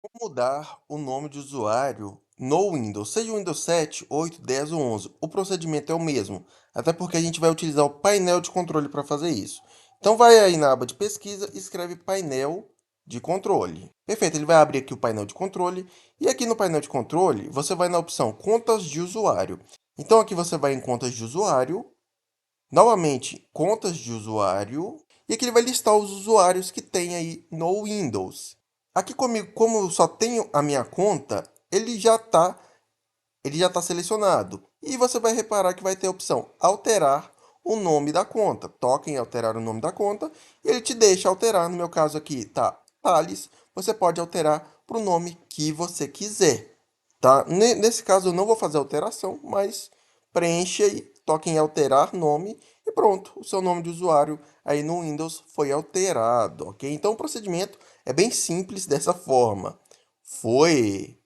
Como mudar o nome de usuário no Windows, seja o Windows 7, 8, 10 ou 11. O procedimento é o mesmo, até porque a gente vai utilizar o painel de controle para fazer isso. Então vai aí na aba de pesquisa e escreve painel de controle. Perfeito, ele vai abrir aqui o painel de controle e aqui no painel de controle você vai na opção contas de usuário. Então aqui você vai em contas de usuário, novamente contas de usuário e aqui ele vai listar os usuários que tem aí no Windows. Aqui comigo, como eu só tenho a minha conta, ele já tá selecionado. E você vai reparar que vai ter a opção alterar o nome da conta. Toque em alterar o nome da conta e ele te deixa alterar. No meu caso aqui tá Thales. Você pode alterar para o nome que você quiser, tá? Nesse caso eu não vou fazer alteração, mas preenche aí, toque em alterar nome e pronto, o seu nome de usuário aí no Windows foi alterado, ok? Então o procedimento é bem simples dessa forma. Foi.